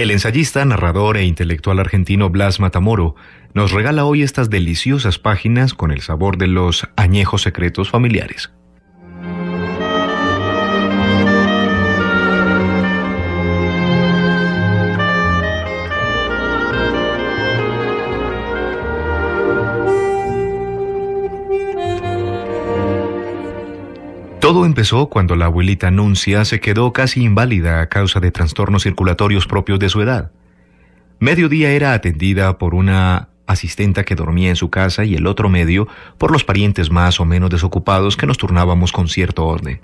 El ensayista, narrador e intelectual argentino Blas Matamoro nos regala hoy estas deliciosas páginas con el sabor de los añejos secretos familiares. Todo empezó cuando la abuelita Nuncia se quedó casi inválida a causa de trastornos circulatorios propios de su edad. Mediodía era atendida por una asistenta que dormía en su casa y el otro medio por los parientes más o menos desocupados que nos turnábamos con cierto orden.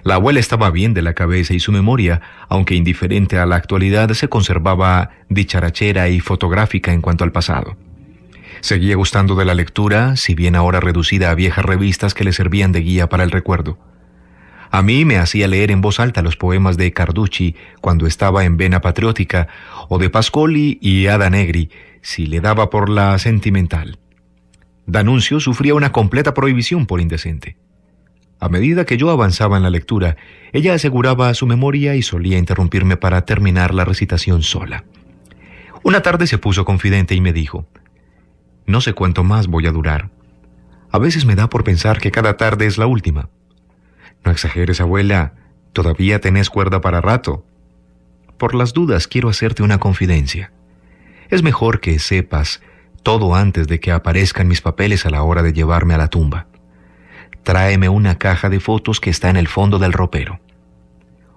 La abuela estaba bien de la cabeza y su memoria, aunque indiferente a la actualidad, se conservaba dicharachera y fotográfica en cuanto al pasado. Seguía gustando de la lectura, si bien ahora reducida a viejas revistas que le servían de guía para el recuerdo. A mí me hacía leer en voz alta los poemas de Carducci cuando estaba en vena patriótica, o de Pascoli y Ada Negri, si le daba por la sentimental. D'Annunzio sufría una completa prohibición por indecente. A medida que yo avanzaba en la lectura, ella aseguraba su memoria y solía interrumpirme para terminar la recitación sola. Una tarde se puso confidente y me dijo: «No sé cuánto más voy a durar. A veces me da por pensar que cada tarde es la última». «No exageres, abuela. Todavía tenés cuerda para rato». «Por las dudas quiero hacerte una confidencia. Es mejor que sepas todo antes de que aparezcan mis papeles a la hora de llevarme a la tumba. Tráeme una caja de fotos que está en el fondo del ropero».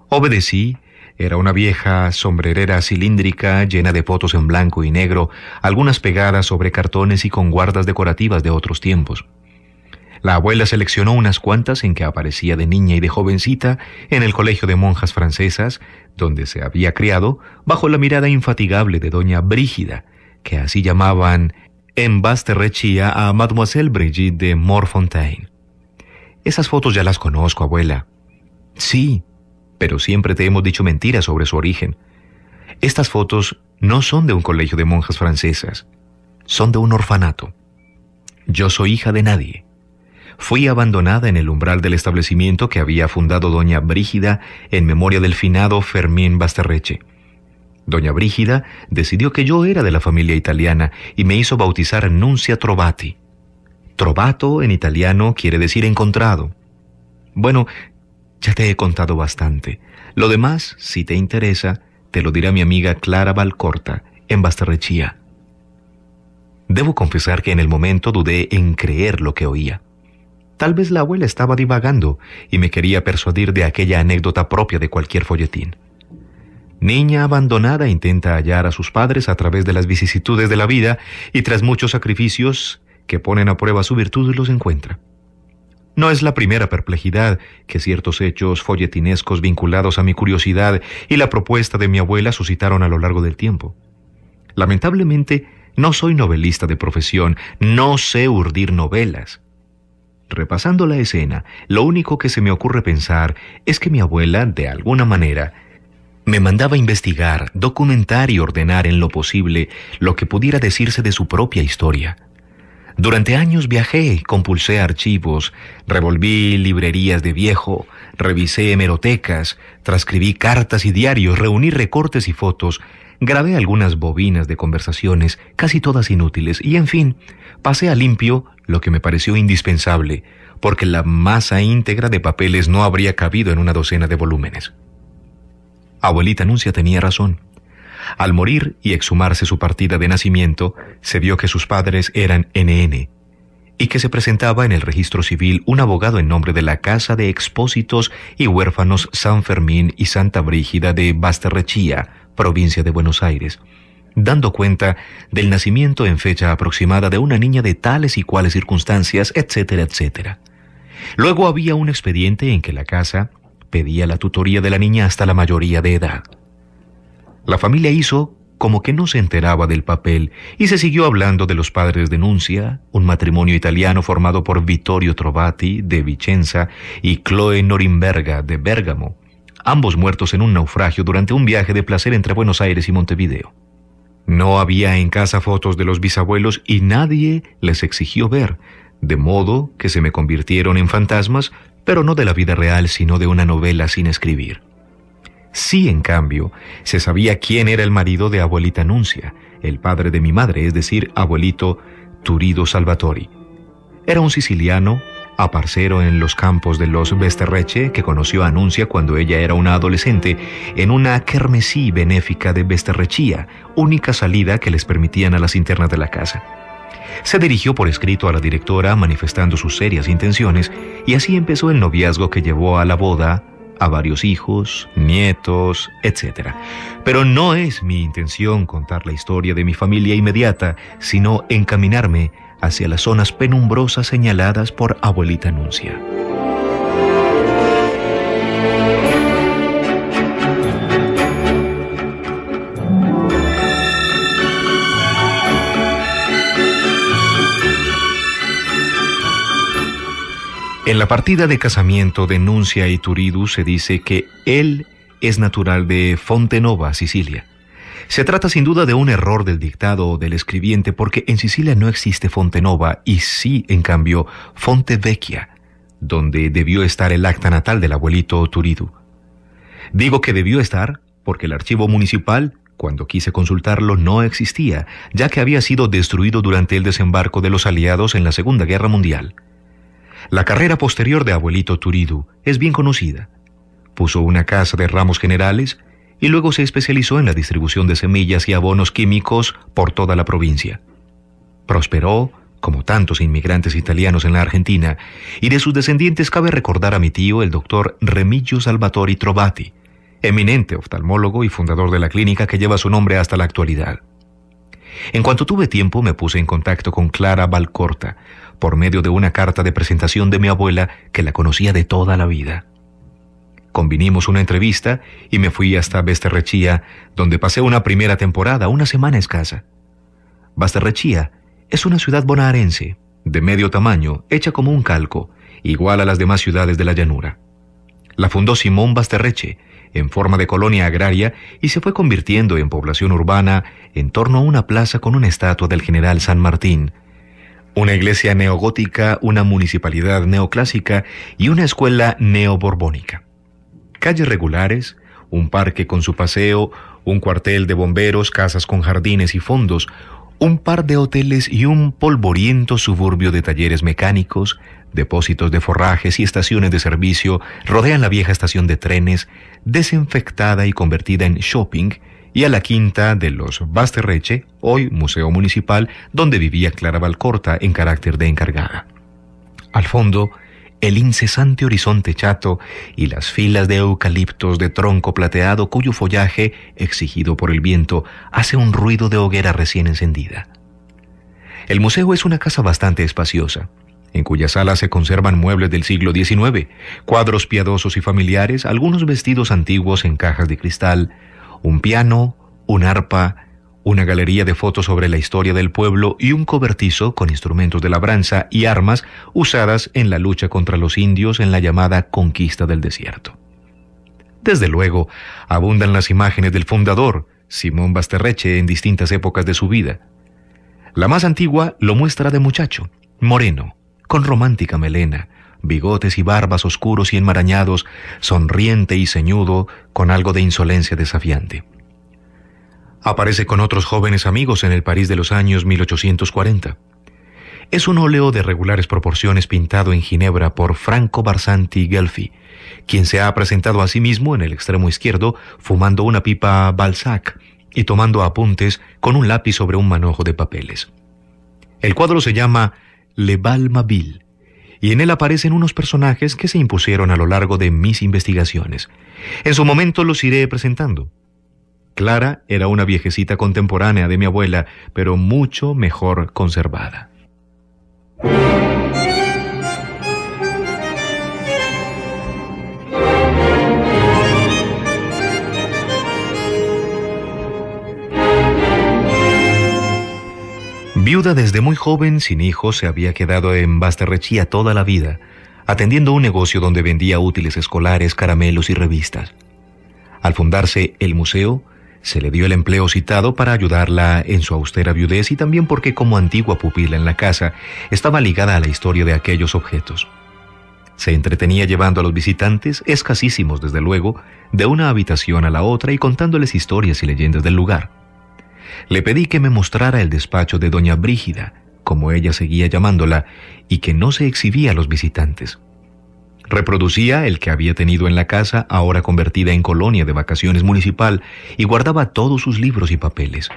Obedecí. Era una vieja sombrerera cilíndrica llena de fotos en blanco y negro, algunas pegadas sobre cartones y con guardas decorativas de otros tiempos. La abuela seleccionó unas cuantas en que aparecía de niña y de jovencita en el colegio de monjas francesas, donde se había criado, bajo la mirada infatigable de doña Brígida, que así llamaban en Basterrechía a Mademoiselle Brigitte de Morfontaine. «Esas fotos ya las conozco, abuela». «Sí, pero siempre te hemos dicho mentiras sobre su origen. Estas fotos no son de un colegio de monjas francesas, son de un orfanato. Yo soy hija de nadie. Fui abandonada en el umbral del establecimiento que había fundado doña Brígida en memoria del finado Fermín Basterreche. Doña Brígida decidió que yo era de la familia italiana y me hizo bautizar Nuncia Trovati. Trovato en italiano quiere decir encontrado. Bueno, ya te he contado bastante. Lo demás, si te interesa, te lo dirá mi amiga Clara Valcorta, en Basterrechía». Debo confesar que en el momento dudé en creer lo que oía. Tal vez la abuela estaba divagando y me quería persuadir de aquella anécdota propia de cualquier folletín. Niña abandonada intenta hallar a sus padres a través de las vicisitudes de la vida y tras muchos sacrificios que ponen a prueba su virtud los encuentra. No es la primera perplejidad que ciertos hechos folletinescos vinculados a mi curiosidad y la propuesta de mi abuela suscitaron a lo largo del tiempo. Lamentablemente, no soy novelista de profesión, no sé urdir novelas. Repasando la escena, lo único que se me ocurre pensar es que mi abuela, de alguna manera, me mandaba investigar, documentar y ordenar en lo posible lo que pudiera decirse de su propia historia. Durante años viajé, compulsé archivos, revolví librerías de viejo, revisé hemerotecas, transcribí cartas y diarios, reuní recortes y fotos, grabé algunas bobinas de conversaciones, casi todas inútiles, y en fin, pasé a limpio lo que me pareció indispensable, porque la masa íntegra de papeles no habría cabido en una docena de volúmenes. Abuelita Nuncia tenía razón. Al morir y exhumarse su partida de nacimiento, se vio que sus padres eran NN y que se presentaba en el registro civil un abogado en nombre de la Casa de Expósitos y Huérfanos San Fermín y Santa Brígida de Basterrechía, provincia de Buenos Aires, dando cuenta del nacimiento en fecha aproximada de una niña de tales y cuales circunstancias, etcétera, etcétera. Luego había un expediente en que la casa pedía la tutoría de la niña hasta la mayoría de edad. La familia hizo como que no se enteraba del papel y se siguió hablando de los padres de Nuncia, un matrimonio italiano formado por Vittorio Trovati de Vicenza y Chloe Norimberga de Bérgamo, ambos muertos en un naufragio durante un viaje de placer entre Buenos Aires y Montevideo. No había en casa fotos de los bisabuelos y nadie les exigió ver, de modo que se me convirtieron en fantasmas, pero no de la vida real, sino de una novela sin escribir. Sí, en cambio, se sabía quién era el marido de abuelita Nuncia, el padre de mi madre, es decir, abuelito Turido Salvatori. Era un siciliano, aparcero en los campos de los Besterreche, que conoció a Nuncia cuando ella era una adolescente en una kermesí benéfica de Besterrechía, única salida que les permitían a las internas de la casa. Se dirigió por escrito a la directora manifestando sus serias intenciones y así empezó el noviazgo que llevó a la boda, a varios hijos, nietos, etc. Pero no es mi intención contar la historia de mi familia inmediata, sino encaminarme hacia las zonas penumbrosas señaladas por abuelita Nuncia. En la partida de casamiento de Nuncia y Turidu se dice que él es natural de Fontenova, Sicilia. Se trata sin duda de un error del dictado o del escribiente porque en Sicilia no existe Fontenova y sí, en cambio, Fontevecchia, donde debió estar el acta natal del abuelito Turidu. Digo que debió estar porque el archivo municipal, cuando quise consultarlo, no existía, ya que había sido destruido durante el desembarco de los aliados en la Segunda Guerra Mundial. La carrera posterior de abuelito Turidu es bien conocida. Puso una casa de ramos generales y luego se especializó en la distribución de semillas y abonos químicos por toda la provincia. Prosperó, como tantos inmigrantes italianos en la Argentina, y de sus descendientes cabe recordar a mi tío, el doctor Remigio Salvatori Trovati, eminente oftalmólogo y fundador de la clínica que lleva su nombre hasta la actualidad. En cuanto tuve tiempo, me puse en contacto con Clara Valcorta, por medio de una carta de presentación de mi abuela que la conocía de toda la vida. Convinimos una entrevista y me fui hasta Besterrechía, donde pasé una primera temporada, una semana escasa. Basterrechía es una ciudad bonaerense, de medio tamaño, hecha como un calco, igual a las demás ciudades de la llanura. La fundó Simón Basterreche, en forma de colonia agraria, y se fue convirtiendo en población urbana en torno a una plaza con una estatua del general San Martín, una iglesia neogótica, una municipalidad neoclásica y una escuela neoborbónica. Calles regulares, un parque con su paseo, un cuartel de bomberos, casas con jardines y fondos, un par de hoteles y un polvoriento suburbio de talleres mecánicos, depósitos de forrajes y estaciones de servicio rodean la vieja estación de trenes, desinfectada y convertida en shopping, y a la quinta de los Basterreche, hoy Museo Municipal, donde vivía Clara Valcorta en carácter de encargada. Al fondo, el incesante horizonte chato y las filas de eucaliptos de tronco plateado cuyo follaje, exigido por el viento, hace un ruido de hoguera recién encendida. El museo es una casa bastante espaciosa, en cuya sala se conservan muebles del siglo XIX, cuadros piadosos y familiares, algunos vestidos antiguos en cajas de cristal, un piano, un arpa, una galería de fotos sobre la historia del pueblo y un cobertizo con instrumentos de labranza y armas usadas en la lucha contra los indios en la llamada Conquista del Desierto. Desde luego, abundan las imágenes del fundador, Simón Basterreche, en distintas épocas de su vida. La más antigua lo muestra de muchacho, moreno, con romántica melena, bigotes y barbas oscuros y enmarañados, sonriente y ceñudo, con algo de insolencia desafiante. Aparece con otros jóvenes amigos en el París de los años 1840. Es un óleo de regulares proporciones pintado en Ginebra por Franco Barsanti Gelfi, quien se ha presentado a sí mismo en el extremo izquierdo fumando una pipa Balzac y tomando apuntes con un lápiz sobre un manojo de papeles. El cuadro se llama Le Bal Mabille, y en él aparecen unos personajes que se impusieron a lo largo de mis investigaciones. En su momento los iré presentando. Clara era una viejecita contemporánea de mi abuela, pero mucho mejor conservada. Viuda desde muy joven, sin hijos, se había quedado en Basterrechía toda la vida, atendiendo un negocio donde vendía útiles escolares, caramelos y revistas. Al fundarse el museo, se le dio el empleo citado para ayudarla en su austera viudez y también porque como antigua pupila en la casa estaba ligada a la historia de aquellos objetos. Se entretenía llevando a los visitantes, escasísimos desde luego, de una habitación a la otra y contándoles historias y leyendas del lugar. Le pedí que me mostrara el despacho de doña Brígida, como ella seguía llamándola, y que no se exhibía a los visitantes. Reproducía el que había tenido en la casa, ahora convertida en colonia de vacaciones municipal, y guardaba todos sus libros y papeles.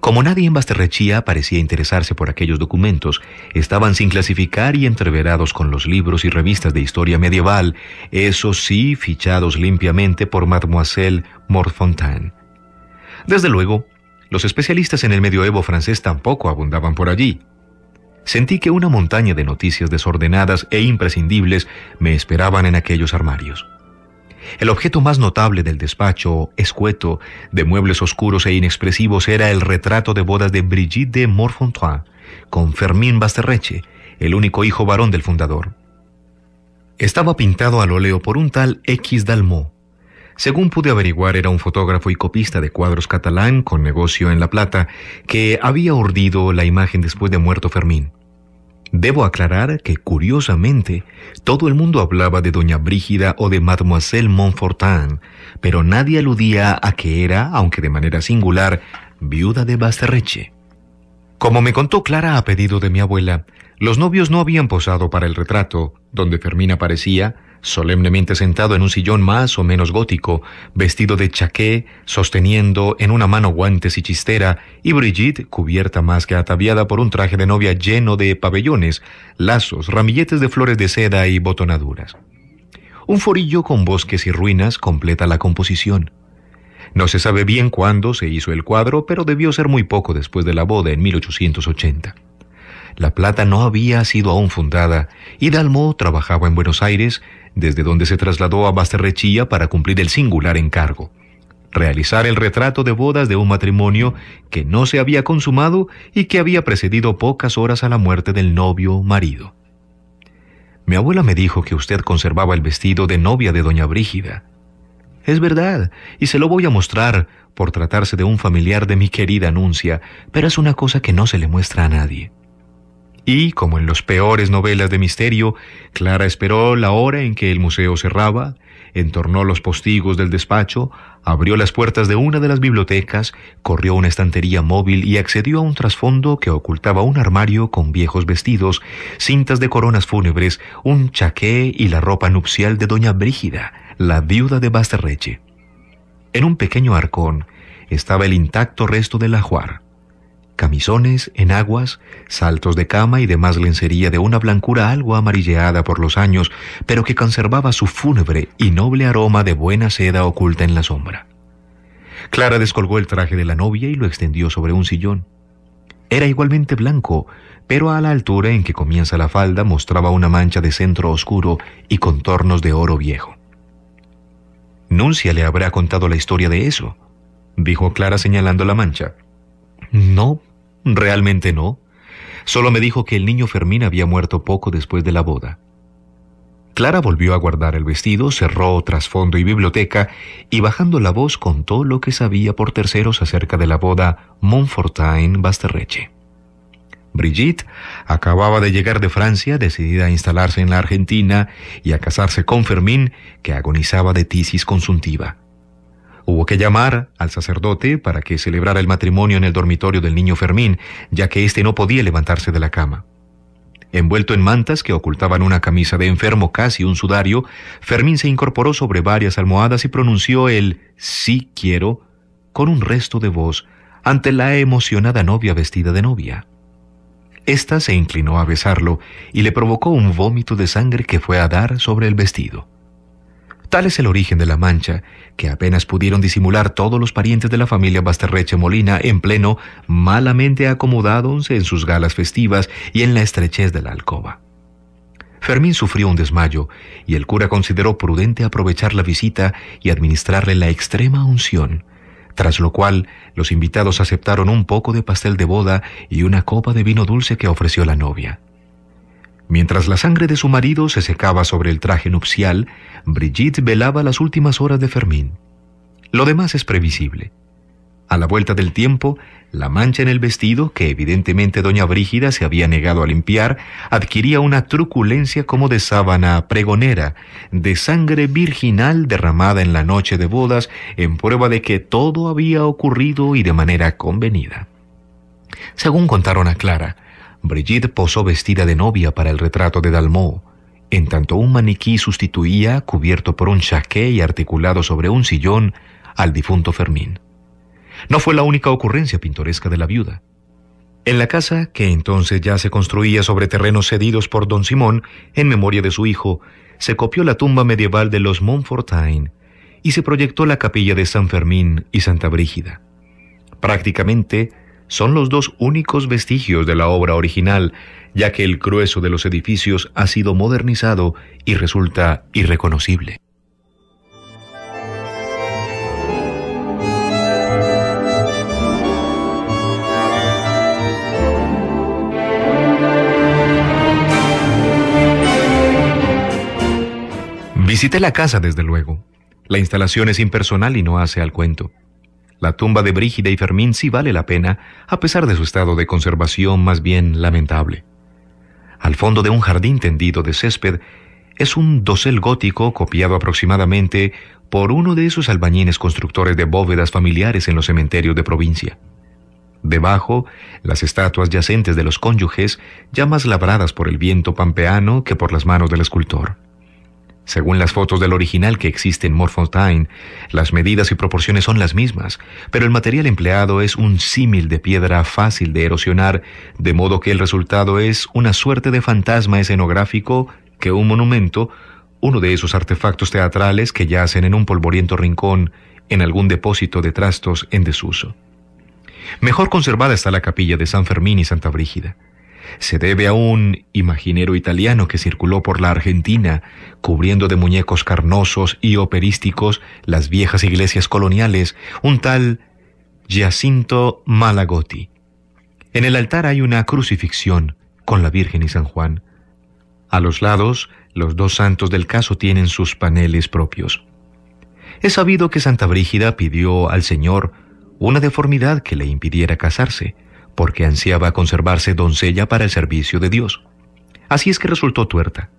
Como nadie en Basterrechía parecía interesarse por aquellos documentos, estaban sin clasificar y entreverados con los libros y revistas de historia medieval, esos sí fichados limpiamente por Mademoiselle Morfontaine. Desde luego, los especialistas en el medioevo francés tampoco abundaban por allí. Sentí que una montaña de noticias desordenadas e imprescindibles me esperaban en aquellos armarios. El objeto más notable del despacho, escueto, de muebles oscuros e inexpresivos, era el retrato de bodas de Brigitte de Morfontaine, con Fermín Basterreche, el único hijo varón del fundador. Estaba pintado al óleo por un tal X Dalmau. Según pude averiguar, era un fotógrafo y copista de cuadros catalán con negocio en La Plata, que había urdido la imagen después de muerto Fermín. Debo aclarar que, curiosamente, todo el mundo hablaba de doña Brígida o de Mademoiselle Montfortin, pero nadie aludía a que era, aunque de manera singular, viuda de Basterreche. Como me contó Clara a pedido de mi abuela, los novios no habían posado para el retrato, donde Fermín aparecía, solemnemente sentado en un sillón más o menos gótico, vestido de chaqué, sosteniendo en una mano guantes y chistera, y Brigitte cubierta más que ataviada por un traje de novia lleno de pabellones, lazos, ramilletes de flores de seda y botonaduras. Un forillo con bosques y ruinas completa la composición. No se sabe bien cuándo se hizo el cuadro, pero debió ser muy poco después de la boda en 1880. La Plata no había sido aún fundada y Dalmau trabajaba en Buenos Aires, desde donde se trasladó a Basterrechía para cumplir el singular encargo: realizar el retrato de bodas de un matrimonio que no se había consumado y que había precedido pocas horas a la muerte del novio marido. Mi abuela me dijo que usted conservaba el vestido de novia de doña Brígida. Es verdad, y se lo voy a mostrar por tratarse de un familiar de mi querida Nuncia, pero es una cosa que no se le muestra a nadie. Y, como en las peores novelas de misterio, Clara esperó la hora en que el museo cerraba, entornó los postigos del despacho, abrió las puertas de una de las bibliotecas, corrió una estantería móvil y accedió a un trasfondo que ocultaba un armario con viejos vestidos, cintas de coronas fúnebres, un chaqué y la ropa nupcial de doña Brígida, la viuda de Basterreche. En un pequeño arcón estaba el intacto resto del ajuar: camisones, enaguas, saltos de cama y demás lencería de una blancura algo amarilleada por los años, pero que conservaba su fúnebre y noble aroma de buena seda oculta en la sombra. Clara descolgó el traje de la novia y lo extendió sobre un sillón. Era igualmente blanco, pero a la altura en que comienza la falda mostraba una mancha de centro oscuro y contornos de oro viejo. «Nuncia le habrá contado la historia de eso», dijo Clara señalando la mancha. «No, realmente no. Solo me dijo que el niño Fermín había muerto poco después de la boda». Clara volvió a guardar el vestido, cerró trasfondo y biblioteca y, bajando la voz, contó lo que sabía por terceros acerca de la boda Montfortin-Basterreche. Brigitte acababa de llegar de Francia, decidida a instalarse en la Argentina y a casarse con Fermín, que agonizaba de tisis consuntiva. Hubo que llamar al sacerdote para que celebrara el matrimonio en el dormitorio del niño Fermín, ya que éste no podía levantarse de la cama. Envuelto en mantas que ocultaban una camisa de enfermo, casi un sudario, Fermín se incorporó sobre varias almohadas y pronunció el «sí quiero» con un resto de voz ante la emocionada novia vestida de novia. Esta se inclinó a besarlo y le provocó un vómito de sangre que fue a dar sobre el vestido. Tal es el origen de la mancha, que apenas pudieron disimular todos los parientes de la familia Basterreche Molina en pleno, malamente acomodados en sus galas festivas y en la estrechez de la alcoba. Fermín sufrió un desmayo, y el cura consideró prudente aprovechar la visita y administrarle la extrema unción, tras lo cual los invitados aceptaron un poco de pastel de boda y una copa de vino dulce que ofreció la novia. Mientras la sangre de su marido se secaba sobre el traje nupcial, Brigitte velaba las últimas horas de Fermín. Lo demás es previsible. A la vuelta del tiempo, la mancha en el vestido, que evidentemente doña Brígida se había negado a limpiar, adquiría una truculencia como de sábana pregonera, de sangre virginal derramada en la noche de bodas, en prueba de que todo había ocurrido y de manera convenida. Según contaron a Clara, Brigitte posó vestida de novia para el retrato de Dalmau, en tanto un maniquí sustituía, cubierto por un chaqué y articulado sobre un sillón, al difunto Fermín. No fue la única ocurrencia pintoresca de la viuda. En la casa, que entonces ya se construía sobre terrenos cedidos por don Simón, en memoria de su hijo, se copió la tumba medieval de los Montfortin y se proyectó la capilla de San Fermín y Santa Brígida. Prácticamente son los dos únicos vestigios de la obra original, ya que el grueso de los edificios ha sido modernizado y resulta irreconocible. Visité la casa, desde luego. La instalación es impersonal y no hace al cuento. La tumba de Brígida y Fermín sí vale la pena, a pesar de su estado de conservación más bien lamentable. Al fondo de un jardín tendido de césped es un dosel gótico copiado aproximadamente por uno de esos albañiles constructores de bóvedas familiares en los cementerios de provincia. Debajo, las estatuas yacentes de los cónyuges, ya más labradas por el viento pampeano que por las manos del escultor. Según las fotos del original que existe en Montfortin, las medidas y proporciones son las mismas, pero el material empleado es un símil de piedra fácil de erosionar, de modo que el resultado es una suerte de fantasma escenográfico que un monumento, uno de esos artefactos teatrales que yacen en un polvoriento rincón en algún depósito de trastos en desuso. Mejor conservada está la capilla de San Fermín y Santa Brígida. Se debe a un imaginero italiano que circuló por la Argentina, cubriendo de muñecos carnosos y operísticos las viejas iglesias coloniales, un tal Giacinto Malagotti. En el altar hay una crucifixión con la Virgen y San Juan. A los lados, los dos santos del caso tienen sus paneles propios. Es sabido que Santa Brígida pidió al Señor una deformidad que le impidiera casarse, porque ansiaba conservarse doncella para el servicio de Dios. Así es que resultó tuerta.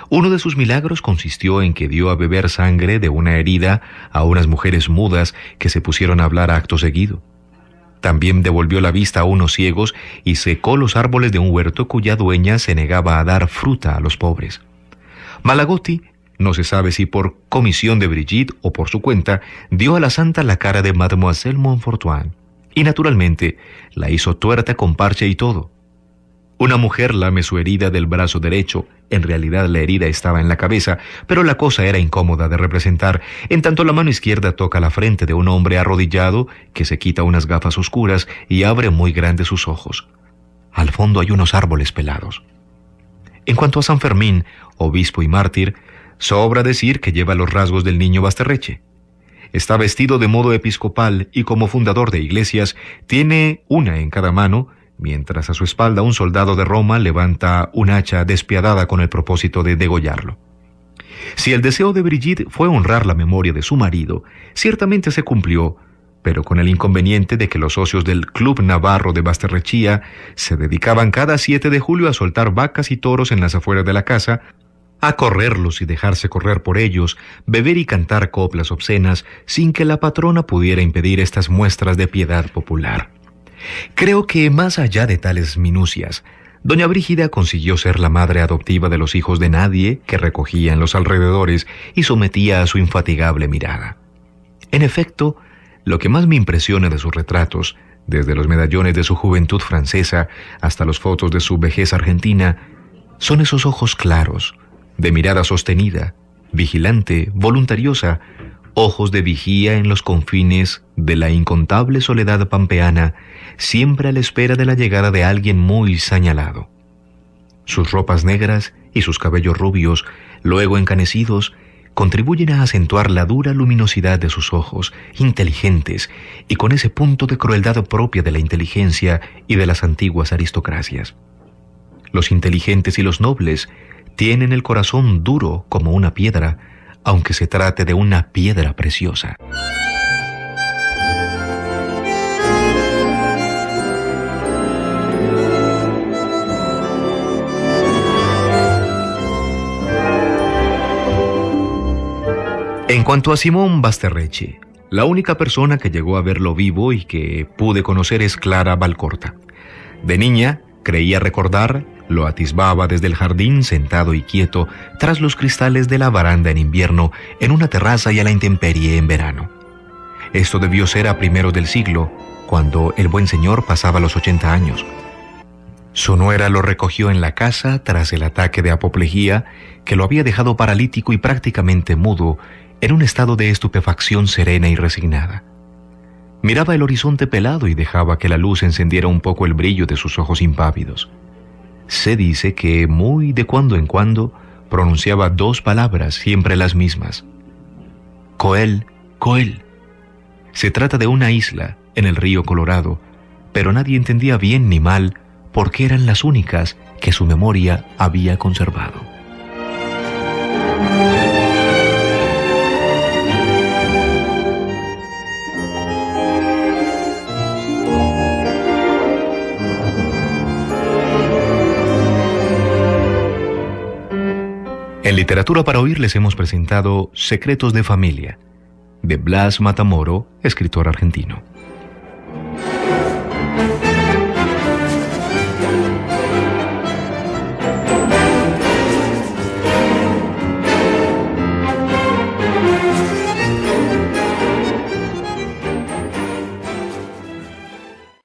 Uno de sus milagros consistió en que dio a beber sangre de una herida a unas mujeres mudas que se pusieron a hablar acto seguido. También devolvió la vista a unos ciegos y secó los árboles de un huerto cuya dueña se negaba a dar fruta a los pobres. Malagotti, no se sabe si por comisión de Brigitte o por su cuenta, dio a la santa la cara de Mademoiselle Montfortin. Y naturalmente la hizo tuerta con parche y todo. Una mujer lame su herida del brazo derecho. En realidad la herida estaba en la cabeza, pero la cosa era incómoda de representar, en tanto la mano izquierda toca la frente de un hombre arrodillado que se quita unas gafas oscuras y abre muy grandes sus ojos. Al fondo hay unos árboles pelados. En cuanto a San Fermín, obispo y mártir, sobra decir que lleva los rasgos del niño Basterreche. Está vestido de modo episcopal y como fundador de iglesias tiene una en cada mano, mientras a su espalda un soldado de Roma levanta un hacha despiadada con el propósito de degollarlo. Si el deseo de Brigitte fue honrar la memoria de su marido, ciertamente se cumplió, pero con el inconveniente de que los socios del Club Navarro de Basterrechía se dedicaban cada 7 de julio a soltar vacas y toros en las afueras de la casa, a correrlos y dejarse correr por ellos, beber y cantar coplas obscenas, sin que la patrona pudiera impedir estas muestras de piedad popular. Creo que más allá de tales minucias, doña Brígida consiguió ser la madre adoptiva de los hijos de nadie que recogía en los alrededores y sometía a su infatigable mirada. En efecto, lo que más me impresiona de sus retratos, desde los medallones de su juventud francesa hasta las fotos de su vejez argentina, son esos ojos claros, de mirada sostenida, vigilante, voluntariosa, ojos de vigía en los confines de la incontable soledad pampeana, siempre a la espera de la llegada de alguien muy señalado. Sus ropas negras y sus cabellos rubios, luego encanecidos, contribuyen a acentuar la dura luminosidad de sus ojos, inteligentes y con ese punto de crueldad propia de la inteligencia y de las antiguas aristocracias. Los inteligentes y los nobles tienen el corazón duro como una piedra, aunque se trate de una piedra preciosa. En cuanto a Simón Basterrecci, la única persona que llegó a verlo vivo y que pude conocer es Clara Valcorta. De niña, creía recordar, lo atisbaba desde el jardín sentado y quieto tras los cristales de la baranda en invierno, en una terraza y a la intemperie en verano. Esto debió ser a primeros del siglo, cuando el buen señor pasaba los 80 años. Su nuera lo recogió en la casa tras el ataque de apoplejía que lo había dejado paralítico y prácticamente mudo, en un estado de estupefacción serena y resignada. Miraba el horizonte pelado y dejaba que la luz encendiera un poco el brillo de sus ojos impávidos. Se dice que muy de cuando en cuando pronunciaba 2 palabras, siempre las mismas. Coel, Coel. Se trata de una isla en el río Colorado, pero nadie entendía bien ni mal por qué eran las únicas que su memoria había conservado. En Literatura para Oír les hemos presentado Secretos de Familia, de Blas Matamoro, escritor argentino.